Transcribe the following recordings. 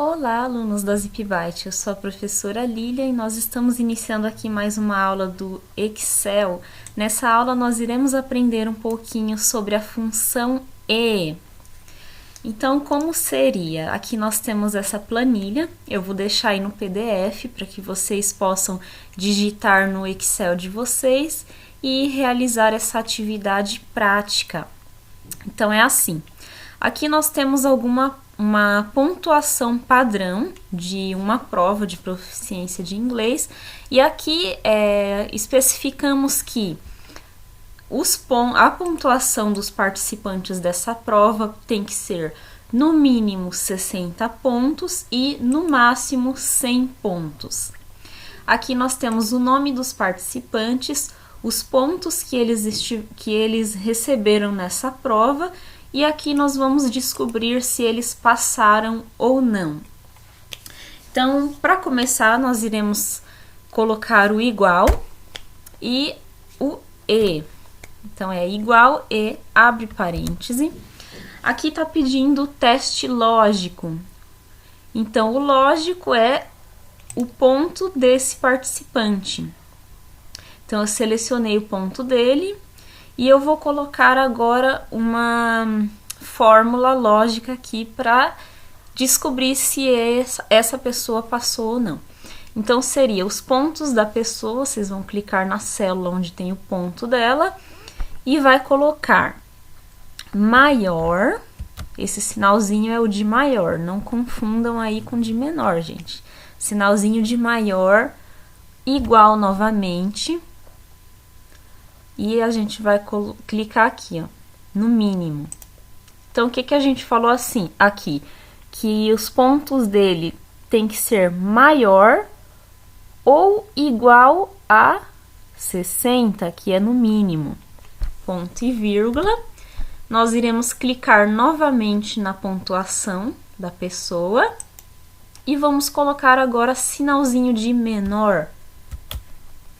Olá, alunos da ZipByte, eu sou a professora Lília e nós estamos iniciando aqui mais uma aula do Excel. Nessa aula nós iremos aprender um pouquinho sobre a função E. Então, como seria? Aqui nós temos essa planilha, eu vou deixar aí no PDF para que vocês possam digitar no Excel de vocês e realizar essa atividade prática. Então, é assim. Aqui nós temos uma pontuação padrão de uma prova de proficiência de inglês e aqui especificamos que a pontuação dos participantes dessa prova tem que ser no mínimo 60 pontos e no máximo 100 pontos. Aqui nós temos o nome dos participantes, os pontos que eles receberam nessa prova. E aqui nós vamos descobrir se eles passaram ou não. Então, para começar, nós iremos colocar o igual e o E. Então, é igual e, abre parêntese. Aqui está pedindo o teste lógico. Então, o lógico é o ponto desse participante. Então, eu selecionei o ponto dele. E eu vou colocar agora uma fórmula lógica aqui para descobrir se essa pessoa passou ou não. Então, seria os pontos da pessoa, vocês vão clicar na célula onde tem o ponto dela e vai colocar maior, esse sinalzinho é o de maior, não confundam aí com de menor, gente. Sinalzinho de maior, igual novamente. E a gente vai clicar aqui, ó, no mínimo. Então, o que a gente falou assim, aqui? Que os pontos dele tem que ser maior ou igual a 60, que é no mínimo. Ponto e vírgula. Nós iremos clicar novamente na pontuação da pessoa. E vamos colocar agora sinalzinho de menor.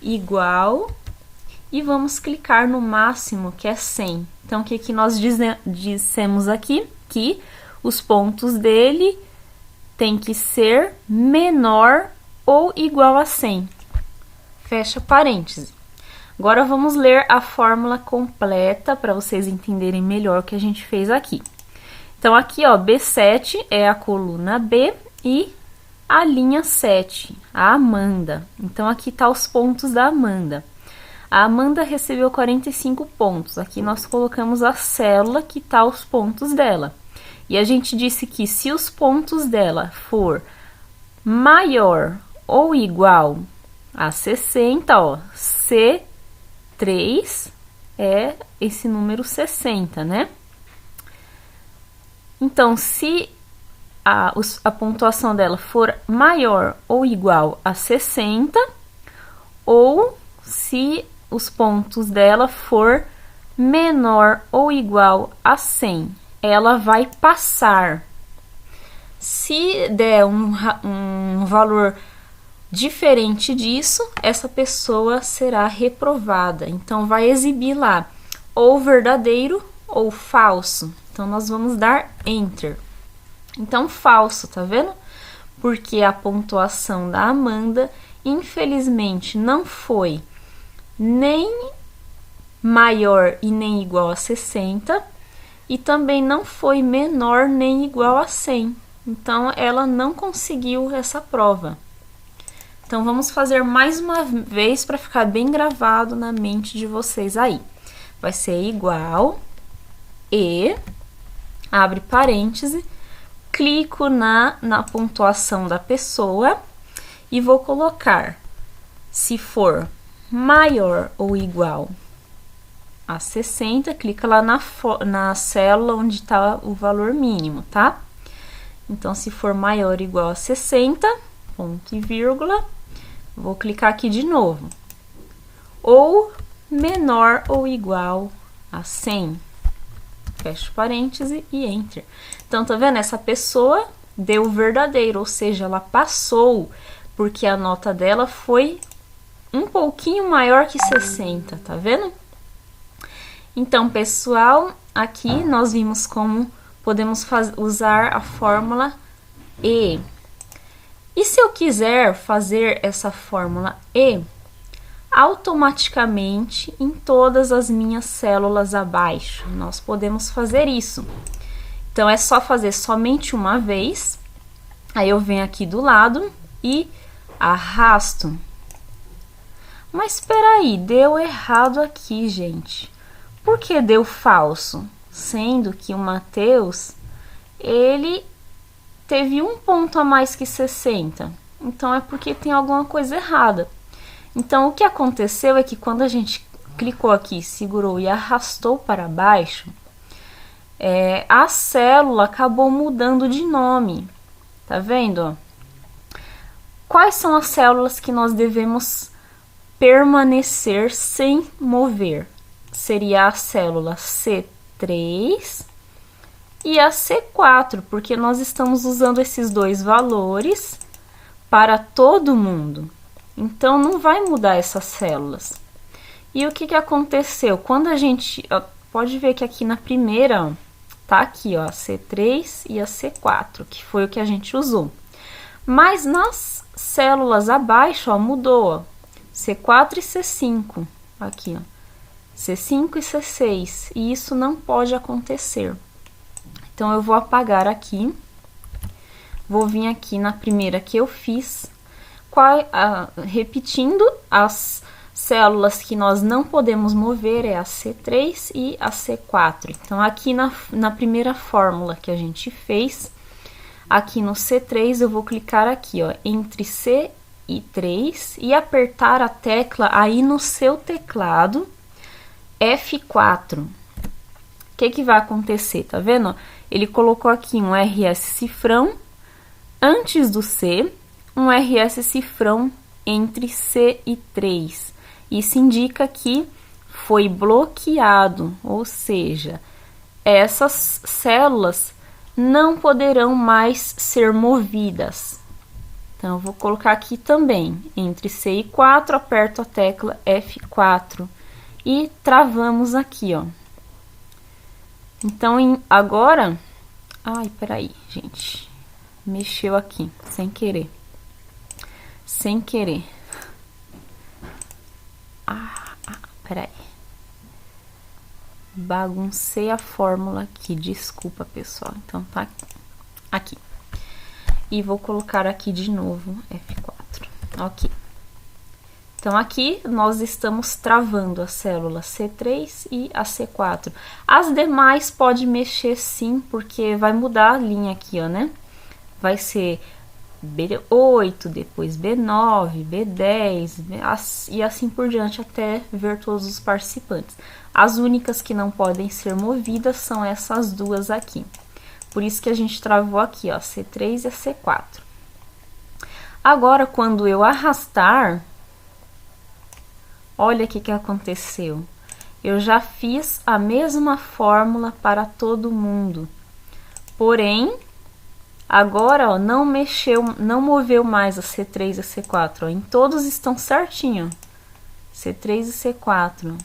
Igual. E vamos clicar no máximo, que é 100. Então, o que nós dissemos aqui? Que os pontos dele tem que ser menor ou igual a 100. Fecha parêntese. Agora, vamos ler a fórmula completa para vocês entenderem melhor o que a gente fez aqui. Então, aqui, ó, B7 é a coluna B e a linha 7, a Amanda. Então, aqui tá os pontos da Amanda. A Amanda recebeu 45 pontos. Aqui nós colocamos a célula que tá os pontos dela. E a gente disse que se os pontos dela for maior ou igual a 60, ó, C3 é esse número 60, né? Então, se a pontuação dela for maior ou igual a 60, ou se os pontos dela for menor ou igual a 100, ela vai passar. Se der um valor diferente disso, essa pessoa será reprovada. Então, vai exibir lá ou verdadeiro ou falso. Então, nós vamos dar Enter. Então, falso, tá vendo? Porque a pontuação da Amanda, infelizmente, não foi nem maior e nem igual a 60, e também não foi menor nem igual a 100. Então, ela não conseguiu essa prova. Então, vamos fazer mais uma vez para ficar bem gravado na mente de vocês aí. Vai ser igual e, abre parêntese, clico na pontuação da pessoa e vou colocar, se for maior ou igual a 60, clica lá na célula onde está o valor mínimo, tá? Então, se for maior ou igual a 60, ponto e vírgula, vou clicar aqui de novo. Ou menor ou igual a 100. Fecho parêntese e Enter. Então, tá vendo? Essa pessoa deu o verdadeiro, ou seja, ela passou, porque a nota dela foi um pouquinho maior que 60, tá vendo? Então, pessoal, aqui nós vimos como podemos usar a fórmula E. E se eu quiser fazer essa fórmula E automaticamente em todas as minhas células abaixo? Nós podemos fazer isso. Então, é só fazer somente uma vez. Aí eu venho aqui do lado e arrasto. Mas espera aí, deu errado aqui, gente. Por que deu falso? Sendo que o Mateus, ele teve um ponto a mais que 60. Então, é porque tem alguma coisa errada. Então, o que aconteceu é que quando a gente clicou aqui, segurou e arrastou para baixo, a célula acabou mudando de nome. Tá vendo? Quais são as células que nós devemos permanecer sem mover? Seria a célula C3 e a C4, porque nós estamos usando esses dois valores para todo mundo. Então, não vai mudar essas células. E o que aconteceu? Quando a gente... pode ver que aqui na primeira, tá aqui, ó, a C3 e a C4, que foi o que a gente usou. Mas nas células abaixo, ó, mudou, ó, C4 e C5, aqui, ó, C5 e C6, e isso não pode acontecer. Então, eu vou apagar aqui, vou vir aqui na primeira que eu fiz, repetindo as células que nós não podemos mover, é a C3 e a C4. Então, aqui na primeira fórmula que a gente fez, aqui no C3, eu vou clicar aqui, ó, entre C e 3 e apertar a tecla aí no seu teclado, F4. O que vai acontecer? Tá vendo? Ele colocou aqui um RS cifrão antes do C, um RS cifrão entre C e 3. Isso indica que foi bloqueado, ou seja, essas células não poderão mais ser movidas. Então, eu vou colocar aqui também, entre C e 4, aperto a tecla F4 e travamos aqui, ó. Então, agora... Ai, peraí, gente. Mexeu aqui, sem querer. Sem querer. Peraí. Baguncei a fórmula aqui, desculpa, pessoal. Então, tá aqui. E vou colocar aqui de novo F4. Ok. Então, aqui nós estamos travando a célula C3 e a C4. As demais pode mexer sim, porque vai mudar a linha aqui, ó, né? Vai ser B8, depois B9, B10 e assim por diante até ver todos os participantes. As únicas que não podem ser movidas são essas duas aqui. Por isso que a gente travou aqui, ó, C3 e a C4. Agora, quando eu arrastar, olha o que aconteceu. Eu já fiz a mesma fórmula para todo mundo. Porém, agora, ó, não moveu mais a C3 e a C4, ó. Em todos estão certinho. C3 e C4.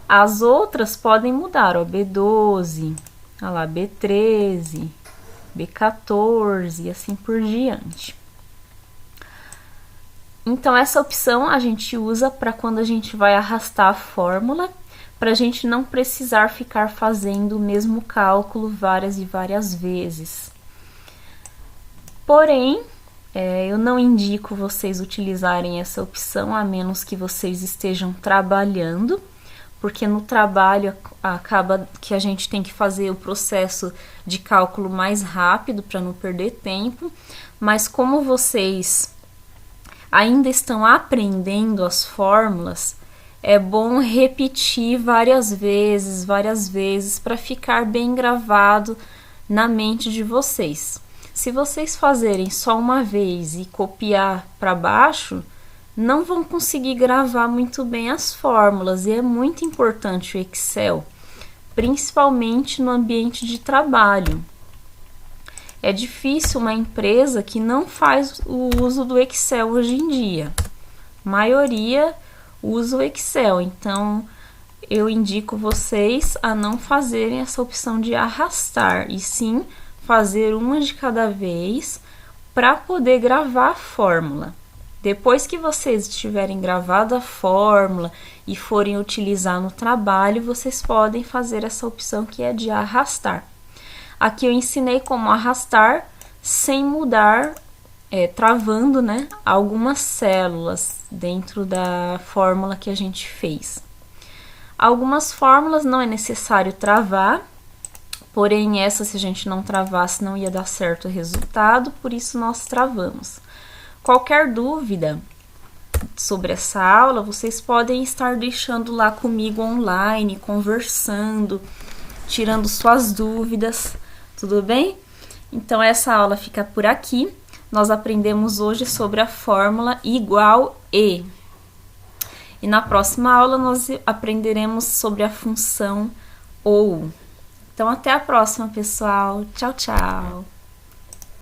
As outras podem mudar, ó, B12, ó lá, B13, B14 e assim por diante. Então, essa opção a gente usa para quando a gente vai arrastar a fórmula, para a gente não precisar ficar fazendo o mesmo cálculo várias e várias vezes. Porém, eu não indico vocês utilizarem essa opção, a menos que vocês estejam trabalhando, porque no trabalho acaba que a gente tem que fazer o processo de cálculo mais rápido para não perder tempo, mas como vocês ainda estão aprendendo as fórmulas, é bom repetir várias vezes, para ficar bem gravado na mente de vocês. Se vocês fazerem só uma vez e copiar para baixo, não vão conseguir gravar muito bem as fórmulas, e é muito importante o Excel, principalmente no ambiente de trabalho. É difícil uma empresa que não faz o uso do Excel hoje em dia. A maioria usa o Excel, então eu indico vocês a não fazerem essa opção de arrastar, e sim fazer uma de cada vez para poder gravar a fórmula. Depois que vocês tiverem gravado a fórmula e forem utilizar no trabalho, vocês podem fazer essa opção que é de arrastar. Aqui eu ensinei como arrastar sem mudar, travando, né, algumas células dentro da fórmula que a gente fez. Algumas fórmulas não é necessário travar, porém essa, se a gente não travasse, não ia dar certo o resultado, por isso nós travamos. Qualquer dúvida sobre essa aula, vocês podem estar deixando lá comigo online, conversando, tirando suas dúvidas, tudo bem? Então, essa aula fica por aqui. Nós aprendemos hoje sobre a fórmula igual e. E na próxima aula, nós aprenderemos sobre a função ou. Então, até a próxima, pessoal. Tchau, tchau!